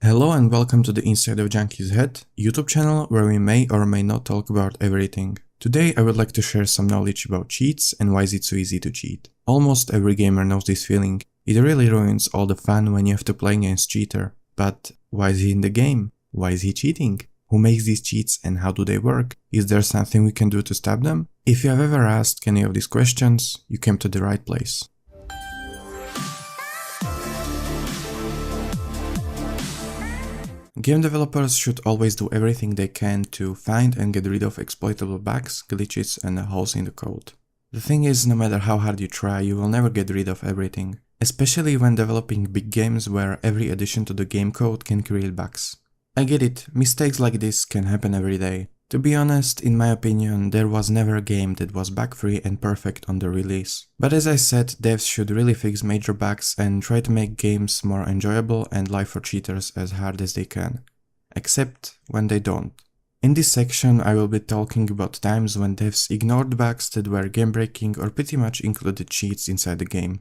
Hello and welcome to the Inside of Junkie's Head YouTube channel where we may or may not talk about everything. Today I would like to share some knowledge about cheats and why is it so easy to cheat. Almost every gamer knows this feeling. It really ruins all the fun when you have to play against cheater. But why is he in the game? Why is he cheating? Who makes these cheats and how do they work? Is there something we can do to stop them? If you have ever asked any of these questions, you came to the right place. Game developers should always do everything they can to find and get rid of exploitable bugs, glitches and holes in the code. The thing is, no matter how hard you try, you will never get rid of everything, especially when developing big games where every addition to the game code can create bugs. I get it, mistakes like this can happen every day. To be honest, in my opinion, there was never a game that was bug-free and perfect on the release. But as I said, devs should really fix major bugs and try to make games more enjoyable and life for cheaters as hard as they can. Except when they don't. In this section I will be talking about times when devs ignored bugs that were game-breaking or pretty much included cheats inside the game.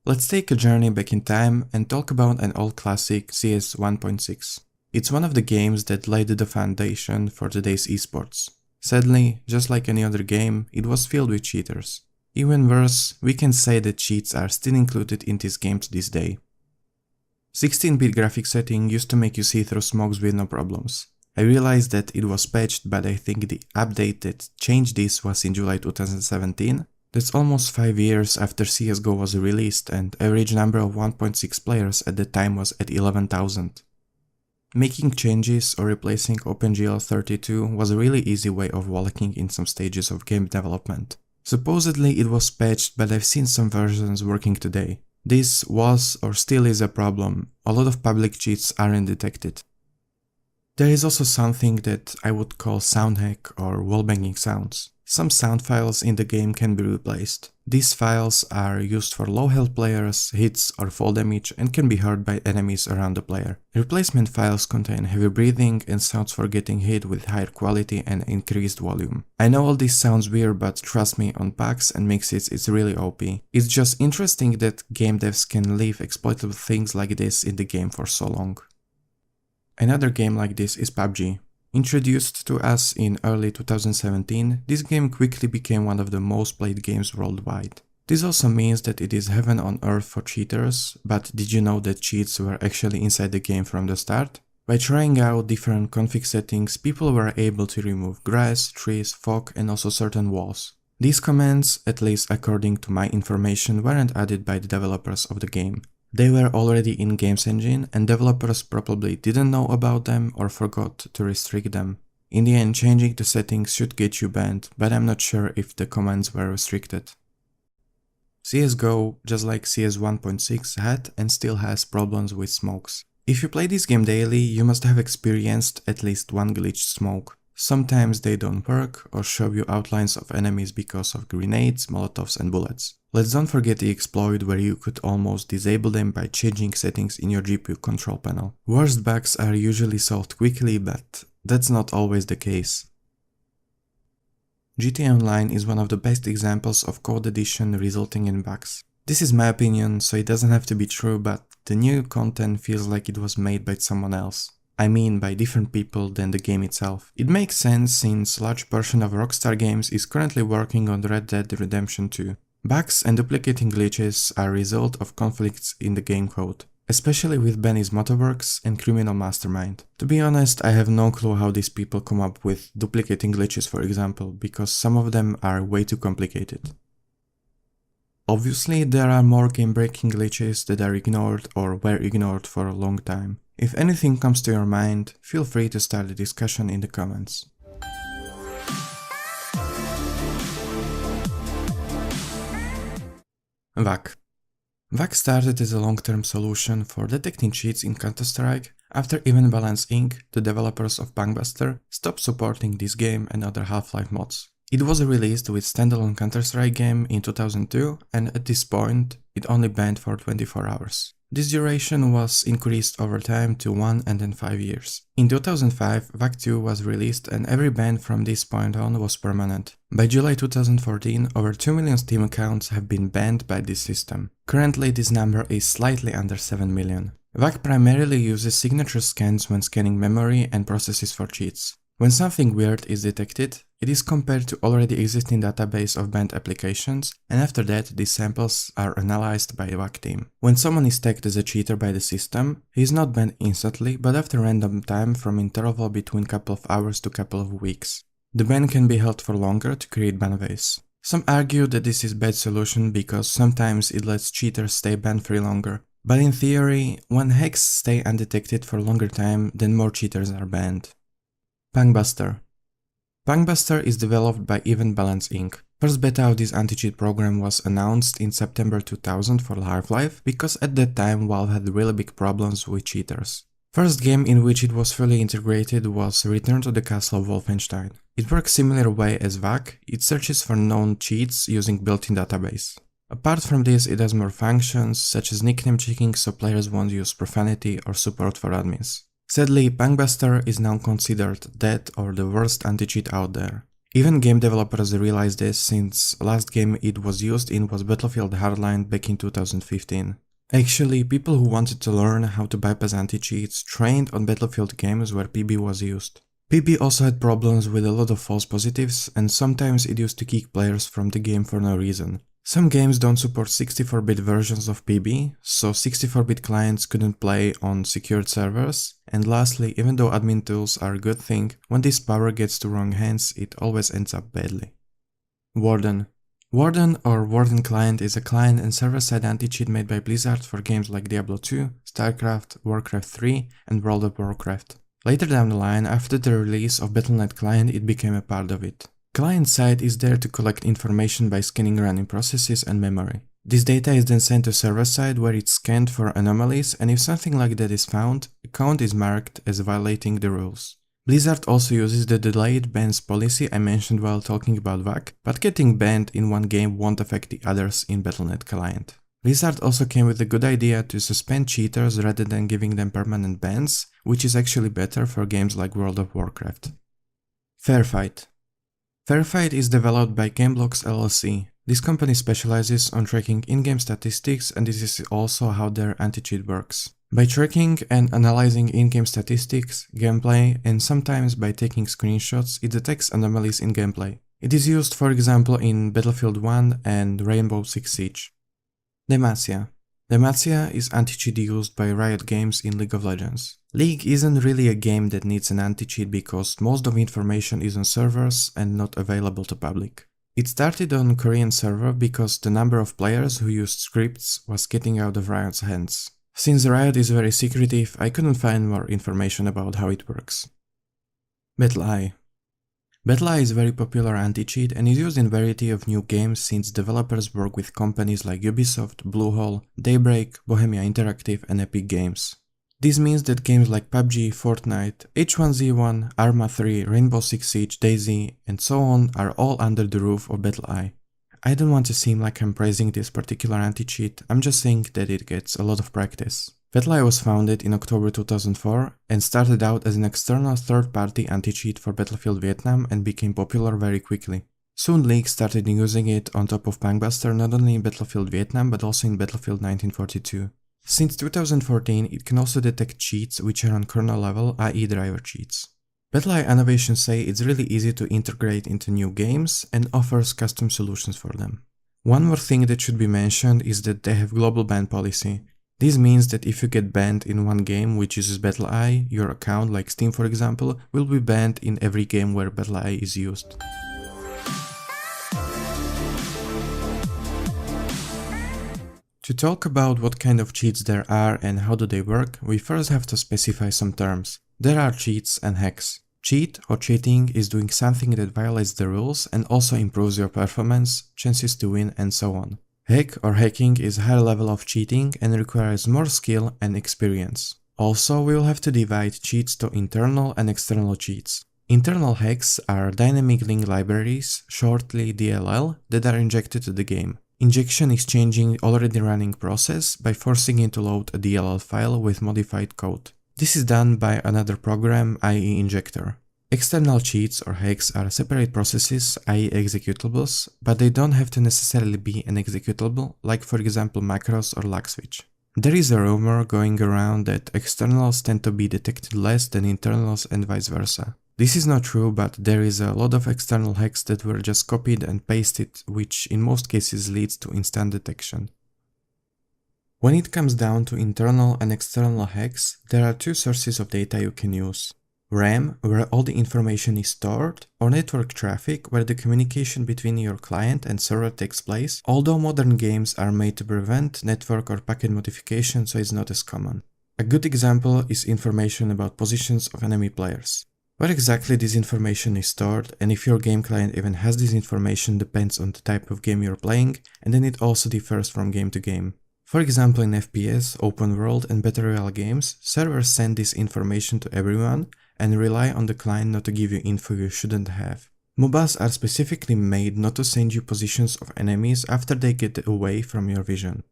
Let's take a journey back in time and talk about an old classic, CS 1.6. It's one of the games that laid the foundation for today's esports. Sadly, just like any other game, it was filled with cheaters. Even worse, we can say that cheats are still included in this game to this day. 16-bit graphic setting used to make you see through smokes with no problems. I realized that it was patched, but I think the update that changed this was in July 2017. That's almost 5 years after CSGO was released and average number of 1.6 players at the time was at 11,000. Making changes or replacing OpenGL32 was a really easy way of walking in some stages of game development. Supposedly it was patched, but I've seen some versions working today. This was or still is a problem. A lot of public cheats aren't detected. There is also something that I would call sound hack or wallbanging sounds. Some sound files in the game can be replaced. These files are used for low health players, hits or fall damage and can be heard by enemies around the player. Replacement files contain heavy breathing and sounds for getting hit with higher quality and increased volume. I know all this sounds weird, but trust me, on packs and mixes it's really OP. It's just interesting that game devs can leave exploitable things like this in the game for so long. Another game like this is PUBG. Introduced to us in early 2017, this game quickly became one of the most played games worldwide. This also means that it is heaven on earth for cheaters, but did you know that cheats were actually inside the game from the start? By trying out different config settings, people were able to remove grass, trees, fog and also certain walls. These commands, at least according to my information, weren't added by the developers of the game. They were already in game's engine and developers probably didn't know about them or forgot to restrict them. In the end, changing the settings should get you banned, but I'm not sure if the commands were restricted. CSGO, just like CS 1.6, had and still has problems with smokes. If you play this game daily, you must have experienced at least one glitched smoke. Sometimes they don't work or show you outlines of enemies because of grenades, molotovs and bullets. Let's don't forget the exploit where you could almost disable them by changing settings in your GPU control panel. Worst bugs are usually solved quickly, but that's not always the case. GTA Online is one of the best examples of code addition resulting in bugs. This is my opinion, so it doesn't have to be true, but the new content feels like it was made by someone else. I mean by different people than the game itself. It makes sense since large portion of Rockstar Games is currently working on Red Dead Redemption 2. Bugs and duplicating glitches are a result of conflicts in the game code, especially with Benny's Motorworks and Criminal Mastermind. To be honest, I have no clue how these people come up with duplicating glitches, for example, because some of them are way too complicated. Obviously, there are more game-breaking glitches that are ignored or were ignored for a long time. If anything comes to your mind, feel free to start the discussion in the comments. VAC. VAC started as a long-term solution for detecting cheats in Counter-Strike after Even Balance Inc., the developers of Punkbuster, stopped supporting this game and other Half-Life mods. It was released with standalone Counter-Strike game in 2002 and at this point it only banned for 24 hours. This duration was increased over time to 1 and then 5 years. In 2005, VAC 2 was released and every ban from this point on was permanent. By July 2014, over 2 million Steam accounts have been banned by this system. Currently this number is slightly under 7 million. VAC primarily uses signature scans when scanning memory and processes for cheats. When something weird is detected, it is compared to already existing database of banned applications, and after that these samples are analyzed by the VAC team. When someone is tagged as a cheater by the system, he is not banned instantly, but after random time from interval between couple of hours to couple of weeks. The ban can be held for longer to create banways. Some argue that this is a bad solution because sometimes it lets cheaters stay ban-free longer. But in theory, when hacks stay undetected for a longer time, then more cheaters are banned. Punkbuster. Punkbuster is developed by Event Balance Inc. First beta of this anti-cheat program was announced in September 2000 for Half-Life because at that time Valve had really big problems with cheaters. First game in which it was fully integrated was Return to the Castle of Wolfenstein. It works similar way as VAC, it searches for known cheats using built-in database. Apart from this, it has more functions such as nickname checking so players won't use profanity or support for admins. Sadly, Punkbuster is now considered dead or the worst anti-cheat out there. Even game developers realize this since last game it was used in was Battlefield Hardline back in 2015. Actually, people who wanted to learn how to bypass anti-cheats trained on Battlefield games where PB was used. PB also had problems with a lot of false positives and sometimes it used to kick players from the game for no reason. Some games don't support 64-bit versions of PB, so 64-bit clients couldn't play on secured servers, and lastly, even though admin tools are a good thing, when this power gets to wrong hands, it always ends up badly. Warden. Warden or Warden Client is a client and server-side anti-cheat made by Blizzard for games like Diablo 2, StarCraft, Warcraft 3, and World of Warcraft. Later down the line, after the release of Battle.net Client, it became a part of it. Client side is there to collect information by scanning running processes and memory. This data is then sent to server side where it's scanned for anomalies, and if something like that is found, account is marked as violating the rules. Blizzard also uses the delayed bans policy I mentioned while talking about VAC, but getting banned in one game won't affect the others in Battle.net Client. Blizzard also came with the good idea to suspend cheaters rather than giving them permanent bans, which is actually better for games like World of Warcraft. Fairfight. Fairfight is developed by GameBlocks LLC. This company specializes on tracking in-game statistics and this is also how their anti-cheat works. By tracking and analyzing in-game statistics, gameplay, and sometimes by taking screenshots, it detects anomalies in gameplay. It is used for example in Battlefield 1 and Rainbow Six Siege. Demacia. Demacia is anti-cheat used by Riot Games in League of Legends. League isn't really a game that needs an anti-cheat because most of information is on servers and not available to public. It started on Korean server because the number of players who used scripts was getting out of Riot's hands. Since Riot is very secretive, I couldn't find more information about how it works. BattleEye. BattleEye is a very popular anti-cheat and is used in a variety of new games since developers work with companies like Ubisoft, Bluehole, Daybreak, Bohemia Interactive and Epic Games. This means that games like PUBG, Fortnite, H1Z1, Arma 3, Rainbow Six Siege, DayZ, and so on are all under the roof of BattleEye. I don't want to seem like I'm praising this particular anti-cheat, I'm just saying that it gets a lot of practice. BattleEye was founded in October 2004 and started out as an external third-party anti-cheat for Battlefield Vietnam and became popular very quickly. Soon League started using it on top of Punkbuster not only in Battlefield Vietnam but also in Battlefield 1942. Since 2014, it can also detect cheats which are on kernel level, i.e. driver cheats. BattleEye innovations say it's really easy to integrate into new games and offers custom solutions for them. One more thing that should be mentioned is that they have global ban policy. This means that if you get banned in one game which uses BattleEye, your account, like Steam for example, will be banned in every game where BattleEye is used. To talk about what kind of cheats there are and how do they work, we first have to specify some terms. There are cheats and hacks. Cheat or cheating is doing something that violates the rules and also improves your performance, chances to win and so on. Hack or hacking is a higher level of cheating and requires more skill and experience. Also, we will have to divide cheats to internal and external cheats. Internal hacks are dynamic link libraries, shortly DLL, that are injected to the game. Injection is changing already running process by forcing it to load a DLL file with modified code. This is done by another program, i.e. injector. External cheats or hacks are separate processes, i.e. executables, but they don't have to necessarily be an executable, like for example macros or lock switch. There is a rumor going around that externals tend to be detected less than internals and vice versa. This is not true, but there is a lot of external hacks that were just copied and pasted, which in most cases leads to instant detection. When it comes down to internal and external hacks, there are two sources of data you can use. RAM, where all the information is stored, or network traffic, where the communication between your client and server takes place, although modern games are made to prevent network or packet modification, so it's not as common. A good example is information about positions of enemy players. Where exactly this information is stored, and if your game client even has this information, depends on the type of game you're playing, and then it also differs from game to game. For example, in FPS, open world and battle royale games, servers send this information to everyone and rely on the client not to give you info you shouldn't have. MOBAs are specifically made not to send you positions of enemies after they get away from your vision.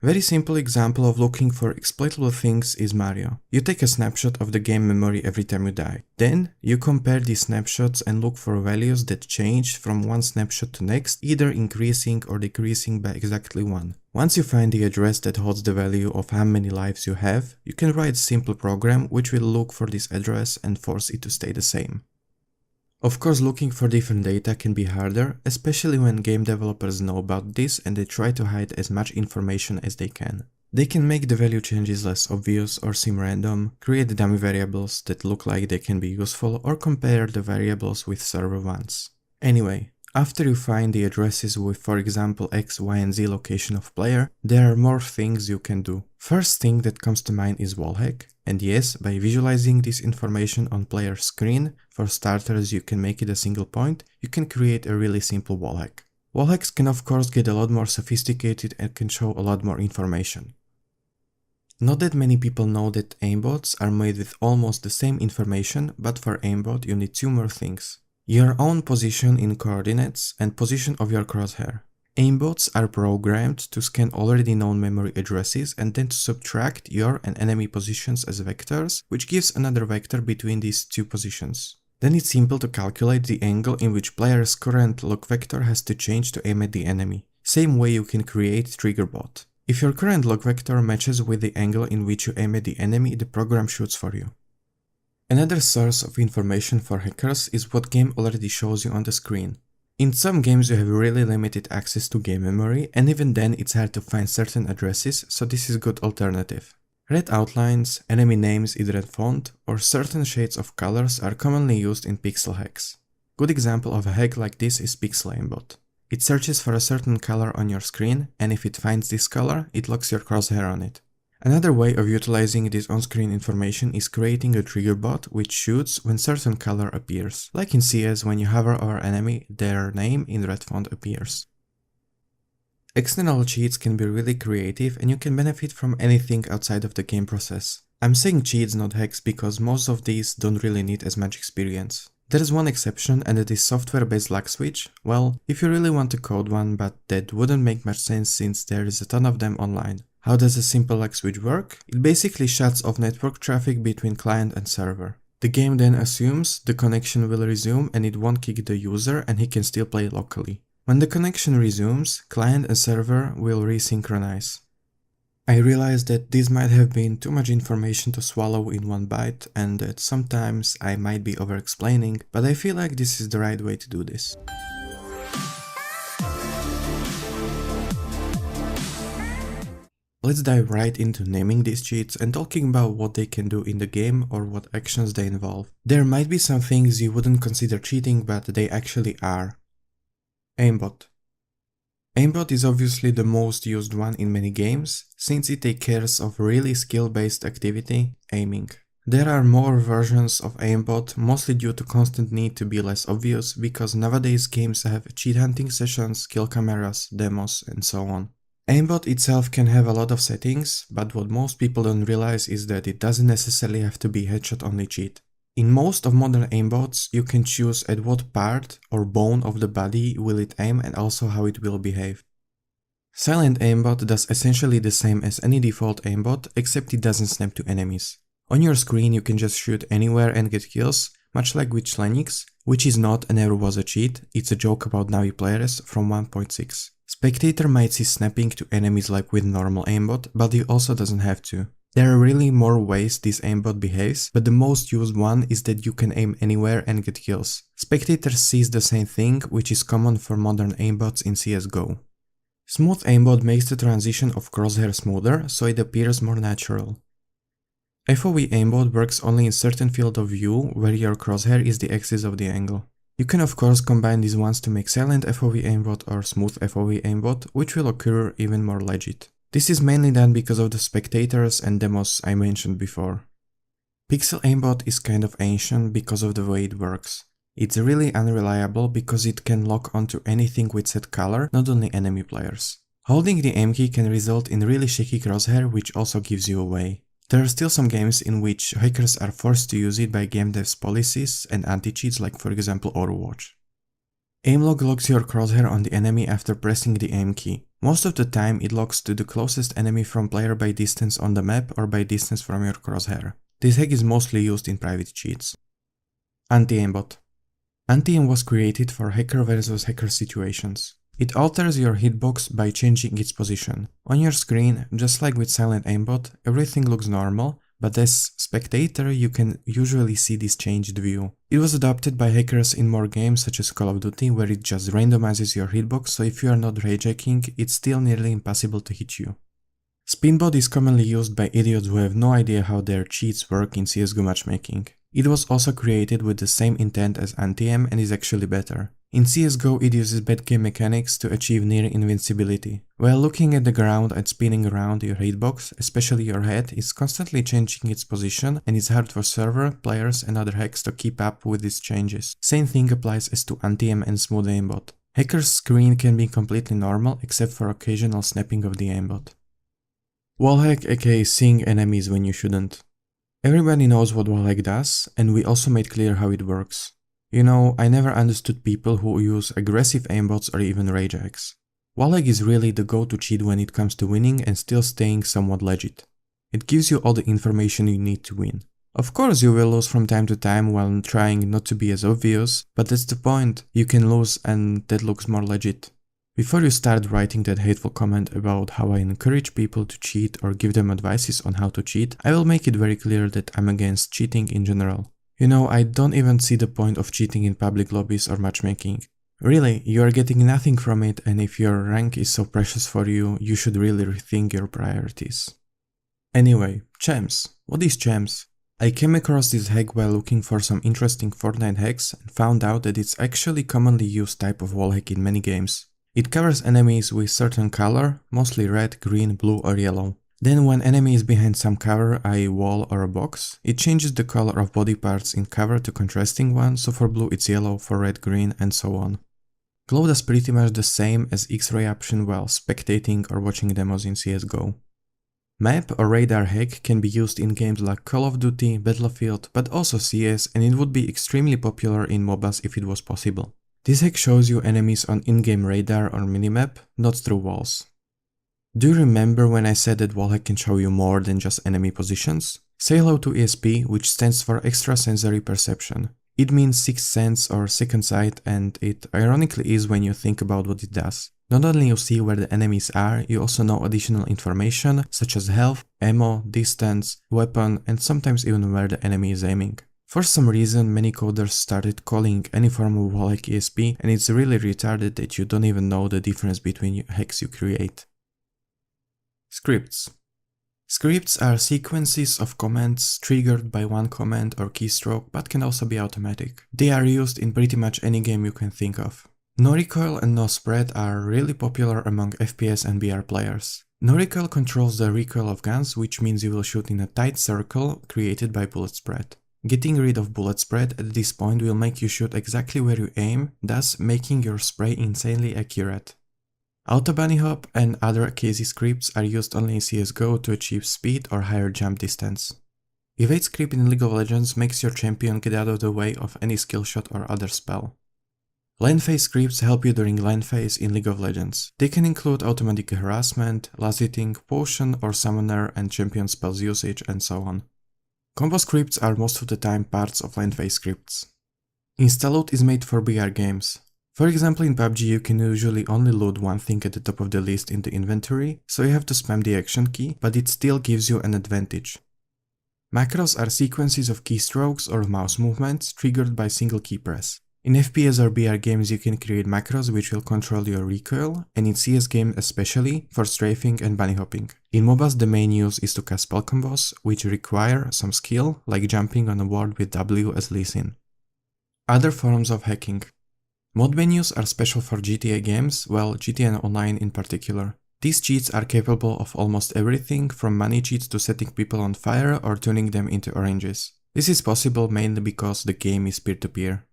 Very simple example of looking for exploitable things is Mario. You take a snapshot of the game memory every time you die. Then, you compare these snapshots and look for values that change from one snapshot to next, either increasing or decreasing by exactly 1. Once you find the address that holds the value of how many lives you have, you can write a simple program which will look for this address and force it to stay the same. Of course, looking for different data can be harder, especially when game developers know about this and they try to hide as much information as they can. They can make the value changes less obvious or seem random, create dummy variables that look like they can be useful, or compare the variables with server ones. Anyway, after you find the addresses with, for example, X, Y, and Z location of player, there are more things you can do. First thing that comes to mind is wallhack. And yes, by visualizing this information on player screen, for starters you can make it a single point, you can create a really simple wallhack. Wallhacks can of course get a lot more sophisticated and can show a lot more information. Not that many people know that aimbots are made with almost the same information, but for aimbot you need two more things. Your own position in coordinates and position of your crosshair. Aimbots are programmed to scan already known memory addresses and then to subtract your and enemy positions as vectors, which gives another vector between these two positions. Then it's simple to calculate the angle in which player's current look vector has to change to aim at the enemy. Same way you can create trigger bot. If your current look vector matches with the angle in which you aim at the enemy, the program shoots for you. Another source of information for hackers is what game already shows you on the screen. In some games you have really limited access to game memory, and even then it's hard to find certain addresses, so this is a good alternative. Red outlines, enemy names in red font, or certain shades of colors are commonly used in pixel hacks. Good example of a hack like this is Pixel Aimbot. It searches for a certain color on your screen, and if it finds this color, it locks your crosshair on it. Another way of utilizing this on-screen information is creating a trigger bot which shoots when certain color appears. Like in CS, when you hover over enemy, their name in red font appears. External cheats can be really creative and you can benefit from anything outside of the game process. I'm saying cheats, not hacks, because most of these don't really need as much experience. There is one exception, and it is software-based lock switch. Well, if you really want to code one, but that wouldn't make much sense since there is a ton of them online. How does a simple lock switch work? It basically shuts off network traffic between client and server. The game then assumes the connection will resume and it won't kick the user and he can still play locally. When the connection resumes, client and server will resynchronize. I realized that this might have been too much information to swallow in one bite and that sometimes I might be over-explaining, but I feel like this is the right way to do this. Let's dive right into naming these cheats and talking about what they can do in the game or what actions they involve. There might be some things you wouldn't consider cheating, but they actually are. Aimbot. Aimbot is obviously the most used one in many games, since it takes care of really skill-based activity, aiming. There are more versions of aimbot, mostly due to constant need to be less obvious, because nowadays games have cheat hunting sessions, kill cameras, demos, and so on. Aimbot itself can have a lot of settings, but what most people don't realize is that it doesn't necessarily have to be headshot only cheat. In most of modern aimbots, you can choose at what part or bone of the body will it aim and also how it will behave. Silent aimbot does essentially the same as any default aimbot, except it doesn't snap to enemies. On your screen you can just shoot anywhere and get kills, much like with Linux, which is not and never was a cheat, it's a joke about Navi players from 1.6. Spectator might see snapping to enemies like with normal aimbot, but he also doesn't have to. There are really more ways this aimbot behaves, but the most used one is that you can aim anywhere and get kills. Spectator sees the same thing, which is common for modern aimbots in CSGO. Smooth aimbot makes the transition of crosshair smoother, so it appears more natural. FOV aimbot works only in certain field of view where your crosshair is the axis of the angle. You can of course combine these ones to make silent FOV aimbot or smooth FOV aimbot, which will occur even more legit. This is mainly done because of the spectators and demos I mentioned before. Pixel aimbot is kind of ancient because of the way it works. It's really unreliable because it can lock onto anything with set color, not only enemy players. Holding the aim key can result in really shaky crosshair, which also gives you away. There are still some games in which hackers are forced to use it by game devs policies and anti-cheats, like for example Overwatch. Aimlock locks your crosshair on the enemy after pressing the aim key. Most of the time it locks to the closest enemy from player by distance on the map or by distance from your crosshair. This hack is mostly used in private cheats. Anti-aimbot. Anti-aim was created for hacker versus hacker situations. It alters your hitbox by changing its position. On your screen, just like with silent aimbot, everything looks normal, but as spectator you can usually see this changed view. It was adopted by hackers in more games such as Call of Duty, where it just randomizes your hitbox, so if you are not rayjacking, it's still nearly impossible to hit you. Spinbot is commonly used by idiots who have no idea how their cheats work in CSGO matchmaking. It was also created with the same intent as anti-aim and is actually better. In CSGO it uses bad game mechanics to achieve near invincibility. While looking at the ground and spinning around your hitbox, especially your head, is constantly changing its position and it's hard for server, players and other hacks to keep up with these changes. Same thing applies as to anti-aim and smooth aimbot. Hacker's screen can be completely normal except for occasional snapping of the aimbot. Wallhack, aka seeing enemies when you shouldn't. Everybody knows what wallhack does, and we also made clear how it works. You know, I never understood people who use aggressive aimbots or even rayjacks. Wallhack is really the go-to cheat when it comes to winning and still staying somewhat legit. It gives you all the information you need to win. Of course you will lose from time to time while trying not to be as obvious, but that's the point, you can lose and that looks more legit. Before you start writing that hateful comment about how I encourage people to cheat or give them advices on how to cheat, I will make it very clear that I'm against cheating in general. You know, I don't even see the point of cheating in public lobbies or matchmaking. Really, you are getting nothing from it, and if your rank is so precious for you, you should really rethink your priorities. Anyway, champs. What is champs? I came across this hack while looking for some interesting Fortnite hacks and found out that it's actually commonly used type of wallhack in many games. It covers enemies with certain color, mostly red, green, blue or yellow. Then when enemy is behind some cover, i.e. wall or a box, it changes the color of body parts in cover to contrasting one, so for blue it's yellow, for red green and so on. Glow does pretty much the same as X-ray option while spectating or watching demos in CSGO. Map or radar hack can be used in games like Call of Duty, Battlefield, but also CS, and it would be extremely popular in MOBAs if it was possible. This hack shows you enemies on in-game radar or minimap, not through walls. Do you remember when I said that wallhack can show you more than just enemy positions? Say hello to ESP, which stands for extrasensory perception. It means sixth sense or second sight, and it ironically is when you think about what it does. Not only you see where the enemies are, you also know additional information such as health, ammo, distance, weapon, and sometimes even where the enemy is aiming. For some reason, many coders started calling any form of wallhack ESP, and it's really retarded that you don't even know the difference between hacks you create. Scripts. Scripts are sequences of commands triggered by one command or keystroke, but can also be automatic. They are used in pretty much any game you can think of. No recoil and no spread are really popular among FPS and BR players. No recoil controls the recoil of guns, which means you will shoot in a tight circle created by bullet spread. Getting rid of bullet spread at this point will make you shoot exactly where you aim, thus making your spray insanely accurate. Auto bunny hop and other KZ scripts are used only in CSGO to achieve speed or higher jump distance. Evade script in League of Legends makes your champion get out of the way of any skill shot or other spell. Lane phase scripts help you during lane phase in League of Legends. They can include automatic harassment, last hitting, potion or summoner and champion spells usage and so on. Combo scripts are most of the time parts of lane phase scripts. Instaload is made for BR games. For example, in PUBG you can usually only load one thing at the top of the list in the inventory, so you have to spam the action key, but it still gives you an advantage. Macros are sequences of keystrokes or mouse movements triggered by single key press. In FPS or BR games you can create macros which will control your recoil, and in CS games especially for strafing and bunny hopping. In MOBAs the main use is to cast spell combos, which require some skill, like jumping on a ward with W as Lee Sin. Other forms of hacking. Mod menus are special for GTA games, well, GTA Online in particular. These cheats are capable of almost everything from money cheats to setting people on fire or turning them into oranges. This is possible mainly because the game is peer-to-peer.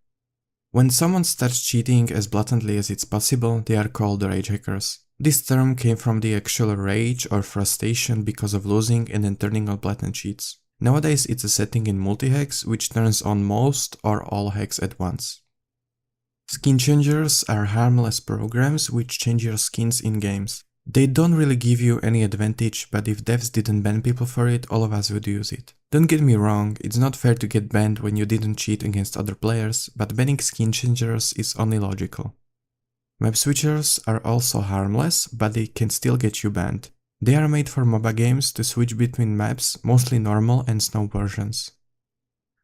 When someone starts cheating as blatantly as it's possible, they are called rage hackers. This term came from the actual rage or frustration because of losing and then turning on blatant cheats. Nowadays it's a setting in multi-hacks which turns on most or all hacks at once. Skin changers are harmless programs which change your skins in games. They don't really give you any advantage, but if devs didn't ban people for it, all of us would use it. Don't get me wrong, it's not fair to get banned when you didn't cheat against other players, but banning skin changers is only logical. Map switchers are also harmless, but they can still get you banned. They are made for MOBA games to switch between maps, mostly normal and snow versions.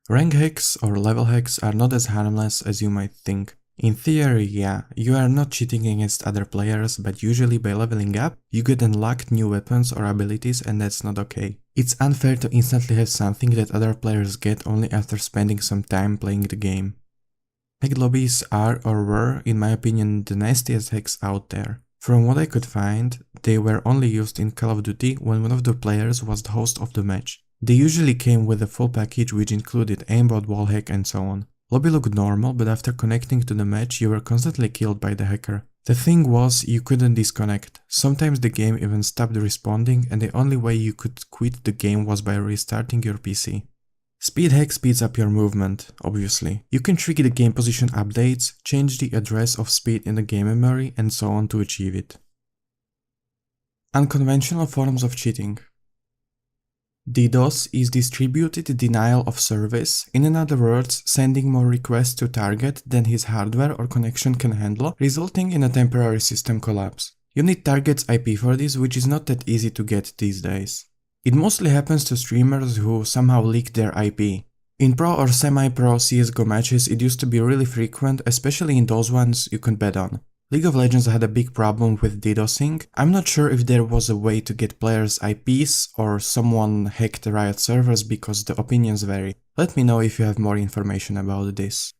Rank hacks or level hacks are not as harmless as you might think. In theory, yeah, you are not cheating against other players, but usually by leveling up, you get unlocked new weapons or abilities, and that's not okay. It's unfair to instantly have something that other players get only after spending some time playing the game. Hacked lobbies are or were, in my opinion, the nastiest hacks out there. From what I could find, they were only used in Call of Duty when one of the players was the host of the match. They usually came with a full package which included aimbot, wallhack and so on. Lobby looked normal, but after connecting to the match you were constantly killed by the hacker. The thing was, you couldn't disconnect. Sometimes the game even stopped responding, and the only way you could quit the game was by restarting your PC. Speed hack speeds up your movement, obviously. You can trigger the game position updates, change the address of speed in the game memory, and so on to achieve it. Unconventional forms of cheating. DDoS is distributed denial of service, in other words, sending more requests to target than his hardware or connection can handle, resulting in a temporary system collapse. You need target's IP for this, which is not that easy to get these days. It mostly happens to streamers who somehow leak their IP. In pro or semi-pro CSGO matches it used to be really frequent, especially in those ones you could bet on. League of Legends had a big problem with DDoSing. I'm not sure if there was a way to get players' IPs or someone hacked the Riot servers because the opinions vary. Let me know if you have more information about this.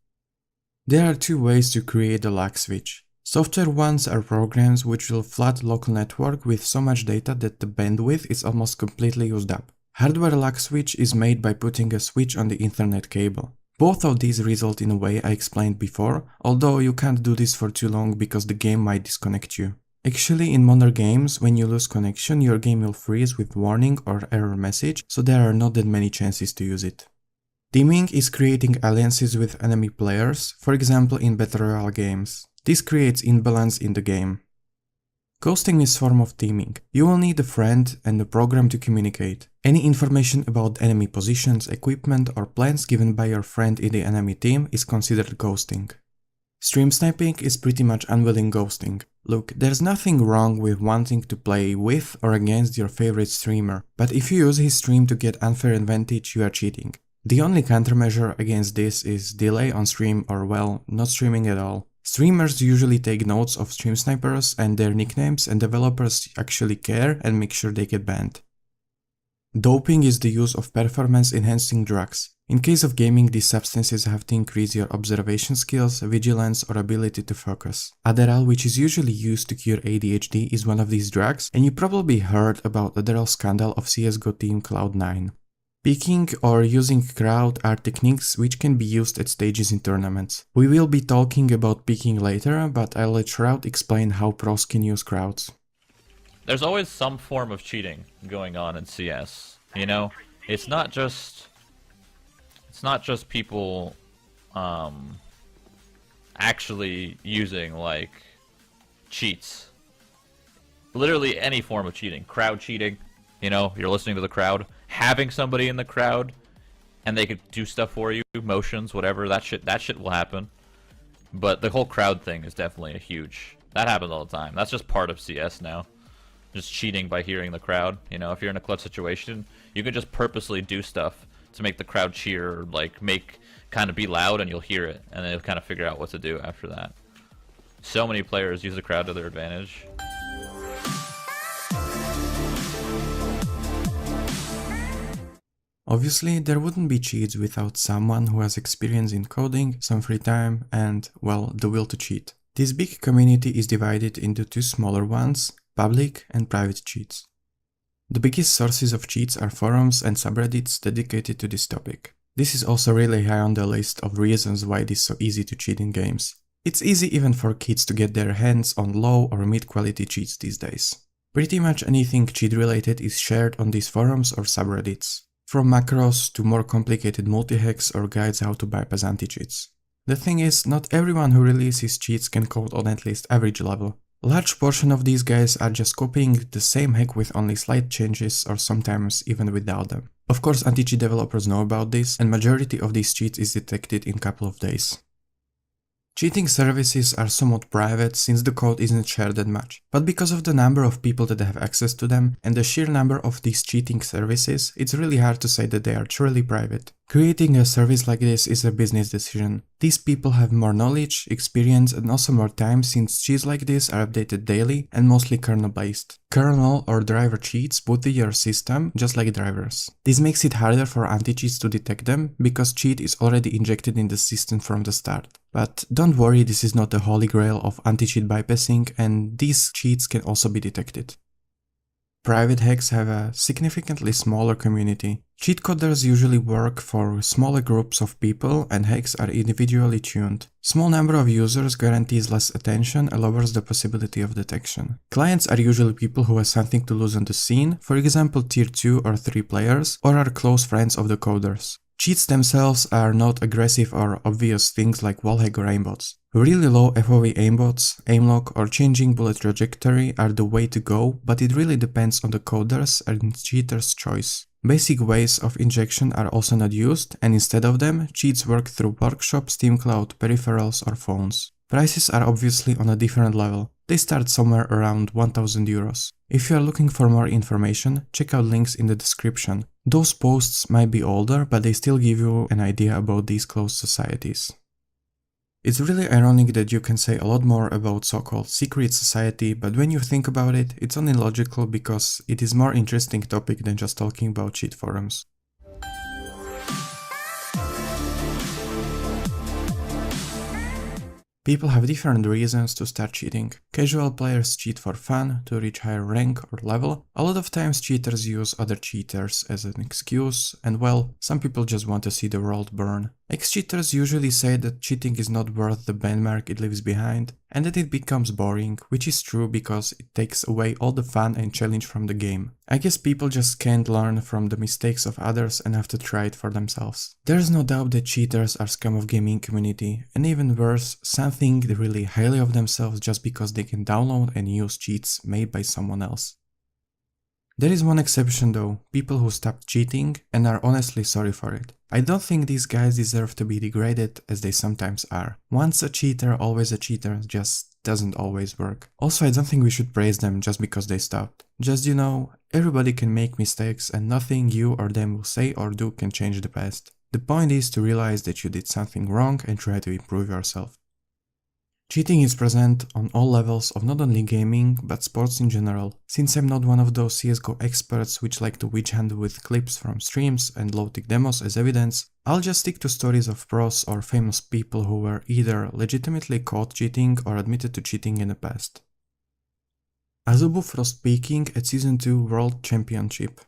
There are two ways to create a lock switch. Software ones are programs which will flood local network with so much data that the bandwidth is almost completely used up. Hardware lock switch is made by putting a switch on the Ethernet cable. Both of these result in a way I explained before, although you can't do this for too long because the game might disconnect you. Actually, in modern games, when you lose connection, your game will freeze with warning or error message, so there are not that many chances to use it. Teaming is creating alliances with enemy players, for example in Battle Royale games. This creates imbalance in the game. Ghosting is a form of teaming. You will need a friend and a program to communicate. Any information about enemy positions, equipment or plans given by your friend in the enemy team is considered ghosting. Stream sniping is pretty much unwilling ghosting. Look, there's nothing wrong with wanting to play with or against your favorite streamer, but if you use his stream to get unfair advantage, you are cheating. The only countermeasure against this is delay on stream or, well, not streaming at all. Streamers usually take notes of stream snipers and their nicknames, and developers actually care and make sure they get banned. Doping is the use of performance-enhancing drugs. In case of gaming, these substances have to increase your observation skills, vigilance or ability to focus. Adderall, which is usually used to cure ADHD, is one of these drugs, and you probably heard about Adderall scandal of CSGO team Cloud9. Peeking or using crowd are techniques which can be used at stages in tournaments. We will be talking about peeking later, but I'll let Shroud explain how pros can use crowds. There's always some form of cheating going on in CS, you know? It's not just people actually using like cheats. Literally any form of cheating. Crowd cheating, you know, you're listening to the crowd. Having somebody in the crowd and they could do stuff for you, motions, whatever, that shit will happen. But the whole crowd thing is definitely a huge... That happens all the time. That's just part of CS now. Just cheating by hearing the crowd. You know, if you're in a clutch situation, you can just purposely do stuff to make the crowd cheer, or like kind of be loud, and you'll hear it, and then you'll kind of figure out what to do after that. So many players use the crowd to their advantage. Obviously, there wouldn't be cheats without someone who has experience in coding, some free time, and, well, the will to cheat. This big community is divided into two smaller ones, public and private cheats. The biggest sources of cheats are forums and subreddits dedicated to this topic. This is also really high on the list of reasons why it is so easy to cheat in games. It's easy even for kids to get their hands on low or mid-quality cheats these days. Pretty much anything cheat-related is shared on these forums or subreddits, from macros to more complicated multi-hacks or guides how to bypass anti-cheats. The thing is, not everyone who releases cheats can code on at least average level. A large portion of these guys are just copying the same hack with only slight changes, or sometimes even without them. Of course, anti-cheat developers know about this, and majority of these cheats is detected in a couple of days. Cheating services are somewhat private since the code isn't shared that much, but because of the number of people that have access to them and the sheer number of these cheating services, it's really hard to say that they are truly private. Creating a service like this is a business decision. These people have more knowledge, experience, and also more time since cheats like this are updated daily and mostly kernel based. Kernel or driver cheats boot your system just like drivers. This makes it harder for anti-cheats to detect them because cheat is already injected in the system from the start. But don't worry, this is not the holy grail of anti-cheat bypassing, and these cheats can also be detected. Private hacks have a significantly smaller community. Cheat coders usually work for smaller groups of people and hacks are individually tuned. Small number of users guarantees less attention and lowers the possibility of detection. Clients are usually people who have something to lose on the scene, for example tier 2 or 3 players, or are close friends of the coders. Cheats themselves are not aggressive or obvious things like wallhack or aimbots. Really low FOV aimbots, aimlock, or changing bullet trajectory are the way to go, but it really depends on the coders and cheaters' choice. Basic ways of injection are also not used, and instead of them, cheats work through Workshop, Steam Cloud, peripherals, or phones. Prices are obviously on a different level. They start somewhere around 1000 euros. If you are looking for more information, check out links in the description. Those posts might be older, but they still give you an idea about these closed societies. It's really ironic that you can say a lot more about so-called secret society, but when you think about it, it's only logical because it is a more interesting topic than just talking about cheat forums. People have different reasons to start cheating. Casual players cheat for fun, to reach higher rank or level. A lot of times cheaters use other cheaters as an excuse, and well, some people just want to see the world burn. Ex-cheaters usually say that cheating is not worth the benchmark it leaves behind, and that it becomes boring, which is true because it takes away all the fun and challenge from the game. I guess people just can't learn from the mistakes of others and have to try it for themselves. There's no doubt that cheaters are scum of gaming community, and even worse, some think really highly of themselves just because they can download and use cheats made by someone else. There is one exception though, people who stopped cheating and are honestly sorry for it. I don't think these guys deserve to be degraded as they sometimes are. Once a cheater, always a cheater just doesn't always work. Also, I don't think we should praise them just because they stopped. Just, everybody can make mistakes and nothing you or them will say or do can change the past. The point is to realize that you did something wrong and try to improve yourself. Cheating is present on all levels of not only gaming, but sports in general. Since I'm not one of those CSGO experts which like to witch hunt with clips from streams and low-tech demos as evidence, I'll just stick to stories of pros or famous people who were either legitimately caught cheating or admitted to cheating in the past. Azubufrost peaking at Season 2 World Championship.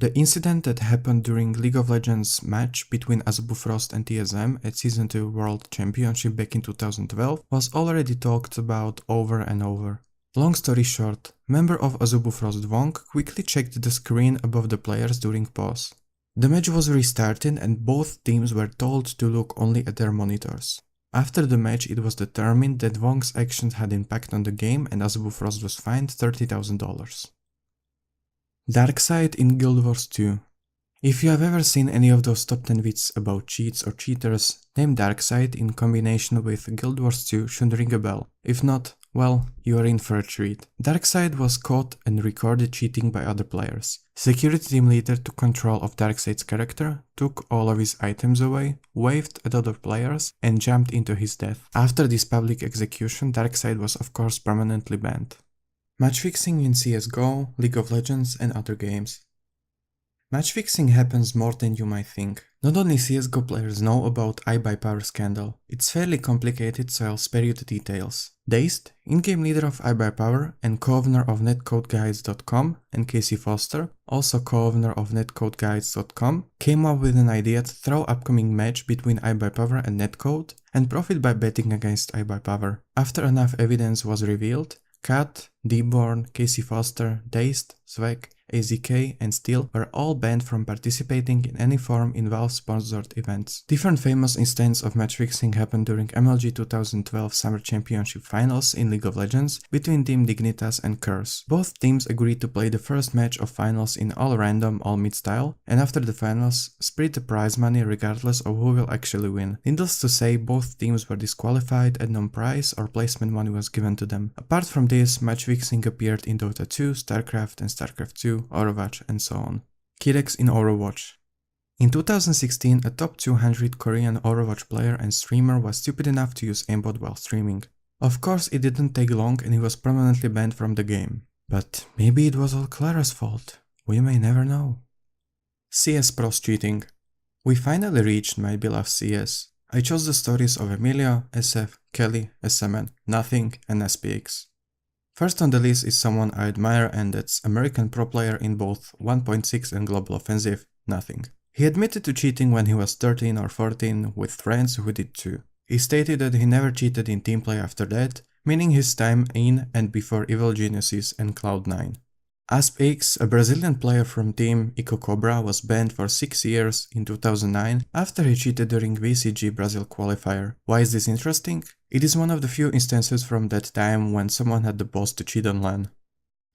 The incident that happened during League of Legends match between Azubufrost and TSM at Season 2 World Championship back in 2012 was already talked about over and over. Long story short, member of Azubufrost Wong quickly checked the screen above the players during pause. The match was restarted and both teams were told to look only at their monitors. After the match it was determined that Wong's actions had impact on the game and Azubufrost was fined $30,000. Darkside in Guild Wars 2. If you have ever seen any of those top 10 vids about cheats or cheaters, name Darkseid in combination with Guild Wars 2 should ring a bell. If not, well, you are in for a treat. Darkseid was caught and recorded cheating by other players. Security team leader took control of Darkseid's character, took all of his items away, waved at other players, and jumped into his death. After this public execution, Darkseid was of course permanently banned. Matchfixing in CSGO, League of Legends and other games. Matchfixing happens more than you might think. Not only CSGO players know about iBuyPower scandal, it's fairly complicated, so I'll spare you the details. Dazed, in-game leader of iBuyPower and co-owner of netcodeguides.com, and Casey Foster, also co-owner of netcodeguides.com, came up with an idea to throw upcoming match between iBuyPower and Netcode and profit by betting against iBuyPower. After enough evidence was revealed, Kat, Deborn, Casey Foster, Dazed, Swag, AZK and Steel were all banned from participating in any form in Valve-sponsored events. Different famous instances of matchfixing happened during MLG 2012 Summer Championship Finals in League of Legends between Team Dignitas and Curse. Both teams agreed to play the first match of finals in all random, all mid style, and after the finals, split the prize money regardless of who will actually win. Needless to say, both teams were disqualified and no prize or placement money was given to them. Apart from this, matchfixing appeared in Dota 2, StarCraft and StarCraft 2, Overwatch and so on. Kirex in Overwatch. In 2016, a top 200 Korean Overwatch player and streamer was stupid enough to use aimbot while streaming. Of course, it didn't take long and he was permanently banned from the game. But maybe it was all Clara's fault. We may never know. CS pros cheating. We finally reached my beloved CS. I chose the stories of Emilia, SF, Kelly, SMN, Nothing and SPX. First on the list is someone I admire, and that's American pro player in both 1.6 and Global Offensive, Nothing. He admitted to cheating when he was 13 or 14 with friends who did too. He stated that he never cheated in team play after that, meaning his time in and before Evil Geniuses and Cloud9. AspX, a Brazilian player from team Ico Cobra, was banned for 6 years in 2009 after he cheated during VCG Brazil qualifier. Why is this interesting? It is one of the few instances from that time when someone had the balls to cheat on LAN.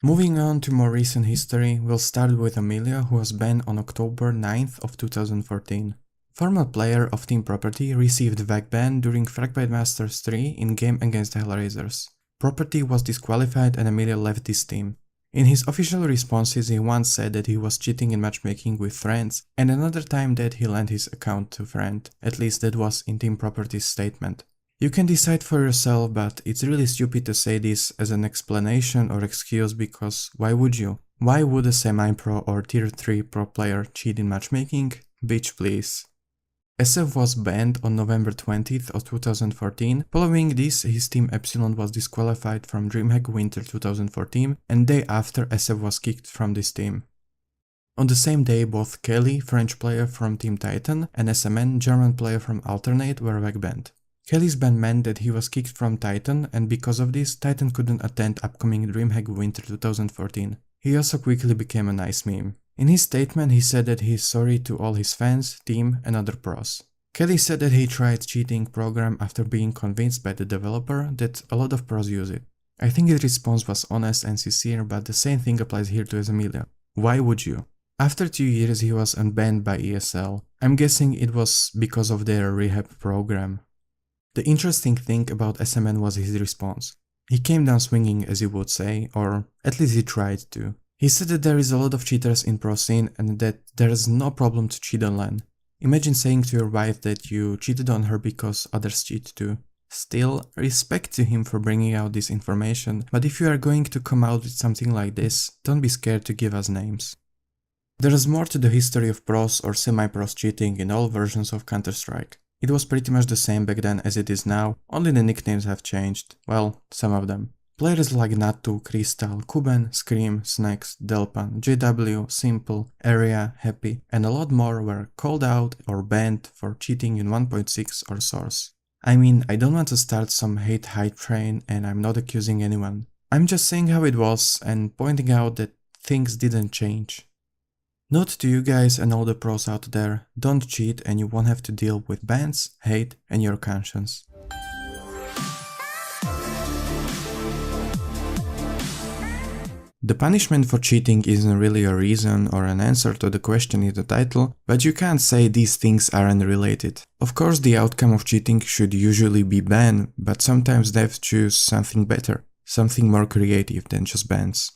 Moving on to more recent history, we'll start with Amelia, who was banned on October 9th of 2014. Former player of Team Property received VAC ban during Fragmite Masters 3 in game against Hellraisers. Property was disqualified and Amelia left this team. In his official responses, he once said that he was cheating in matchmaking with friends, and another time that he lent his account to a friend. At least that was in Team Property's statement. You can decide for yourself, but it's really stupid to say this as an explanation or excuse, because why would you? Why would a semi-pro or tier 3 pro player cheat in matchmaking? Bitch please. SF was banned on November 20th of 2014. Following this, his team Epsilon was disqualified from DreamHack Winter 2014, and day after SF was kicked from this team. On the same day, both Kelly, French player from Team Titan, and SMN, German player from Alternate, were VAC banned. Kelly's ban meant that he was kicked from Titan, and because of this, Titan couldn't attend upcoming DreamHack Winter 2014. He also quickly became a nice meme. In his statement, he said that he is sorry to all his fans, team and other pros. Kelly said that he tried cheating program after being convinced by the developer that a lot of pros use it. I think his response was honest and sincere, but the same thing applies here to Amelia. Why would you? After 2 years he was unbanned by ESL. I'm guessing it was because of their rehab program. The interesting thing about SMN was his response. He came down swinging, as you would say, or at least he tried to. He said that there is a lot of cheaters in pro scene and that there is no problem to cheat on LAN. Imagine saying to your wife that you cheated on her because others cheat too. Still, respect to him for bringing out this information, but if you are going to come out with something like this, don't be scared to give us names. There is more to the history of pros or semi-pros cheating in all versions of Counter-Strike. It was pretty much the same back then as it is now, only the nicknames have changed. Well, some of them. Players like Natu, Crystal, Kuben, Scream, Snacks, Delpan, JW, Simple, Area, Happy, and a lot more were called out or banned for cheating in 1.6 or Source. I mean, I don't want to start some hate hype train and I'm not accusing anyone. I'm just saying how it was and pointing out that things didn't change. Note to you guys and all the pros out there, don't cheat and you won't have to deal with bans, hate and your conscience. The punishment for cheating isn't really a reason or an answer to the question in the title, but you can't say these things aren't related. Of course, the outcome of cheating should usually be banned, but sometimes devs choose something better, something more creative than just bans.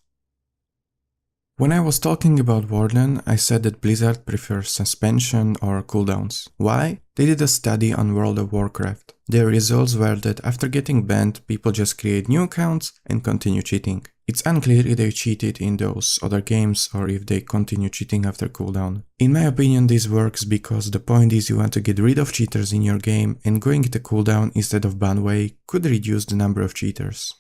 When I was talking about Warden, I said that Blizzard prefers suspension or cooldowns. Why? They did a study on World of Warcraft. Their results were that after getting banned, people just create new accounts and continue cheating. It's unclear if they cheated in those other games or if they continue cheating after cooldown. In my opinion, this works because the point is you want to get rid of cheaters in your game, and going the cooldown instead of ban way could reduce the number of cheaters.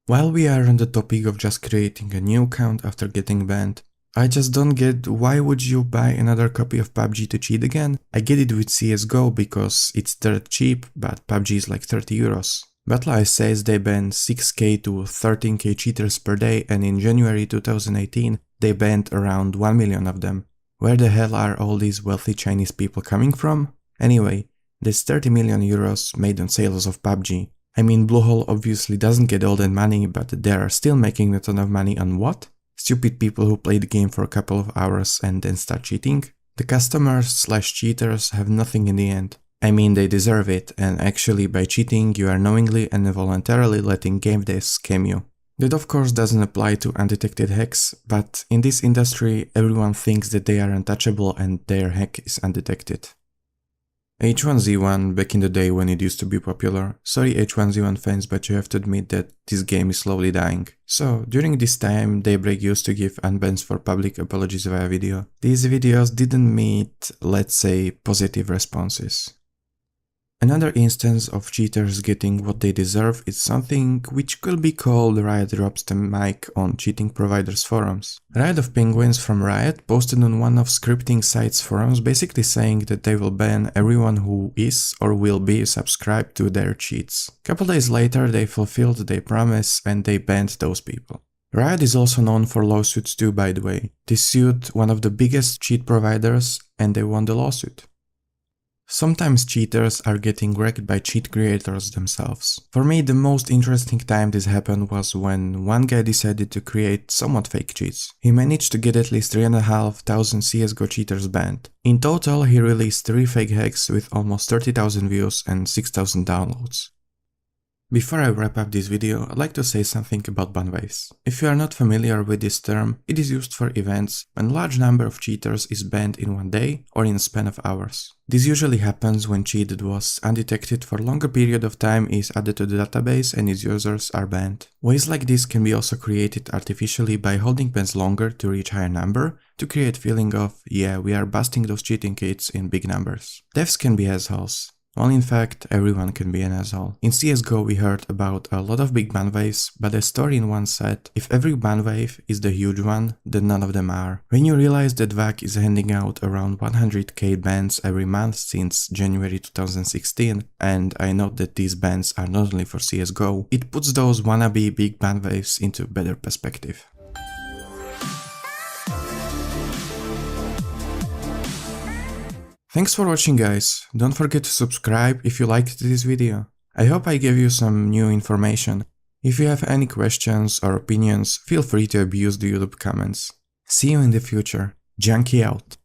While we are on the topic of just creating a new account after getting banned, I just don't get why would you buy another copy of PUBG to cheat again? I get it with CSGO because it's dirt cheap, but PUBG is like 30 euros. BattleEye says they banned 6k to 13k cheaters per day, and in January 2018 they banned around 1 million of them. Where the hell are all these wealthy Chinese people coming from? Anyway, there's 30 million euros made on sales of PUBG. I mean, Bluehole obviously doesn't get all that money, but they are still making a ton of money on what? Stupid people who play the game for a couple of hours and then start cheating? The customers/cheaters have nothing in the end. I mean, they deserve it, and actually by cheating you are knowingly and voluntarily letting game devs scam you. That of course doesn't apply to undetected hacks, but in this industry everyone thinks that they are untouchable and their hack is undetected. H1Z1 back in the day when it used to be popular. Sorry H1Z1 fans, but you have to admit that this game is slowly dying. So, during this time, Daybreak used to give unbans for public apologies via video. These videos didn't meet, let's say, positive responses. Another instance of cheaters getting what they deserve is something which could be called Riot drops the mic on cheating providers forums. Riot of Penguins from Riot posted on one of scripting sites forums basically saying that they will ban everyone who is or will be subscribed to their cheats. Couple days later they fulfilled their promise and they banned those people. Riot is also known for lawsuits too, by the way. They sued one of the biggest cheat providers and they won the lawsuit. Sometimes cheaters are getting wrecked by cheat creators themselves. For me, the most interesting time this happened was when one guy decided to create somewhat fake cheats. He managed to get at least 3,500 CSGO cheaters banned. In total, he released 3 fake hacks with almost 30,000 views and 6,000 downloads. Before I wrap up this video, I'd like to say something about ban waves. If you are not familiar with this term, it is used for events when a large number of cheaters is banned in one day or in a span of hours. This usually happens when cheat that was undetected for a longer period of time is added to the database and its users are banned. Ways like this can be also created artificially by holding bans longer to reach higher number, to create feeling of, yeah, we are busting those cheating kids in big numbers. Devs can be assholes. Well, in fact, everyone can be an asshole. In CSGO we heard about a lot of big ban waves, but a story in one said, if every ban wave is the huge one, then none of them are. When you realize that VAC is handing out around 100k bans every month since January 2016, and I note that these bans are not only for CSGO, it puts those wannabe big ban waves into better perspective. Thanks for watching, guys. Don't forget to subscribe if you liked this video. I hope I gave you some new information. If you have any questions or opinions, feel free to abuse the YouTube comments. See you in the future. Junkie out.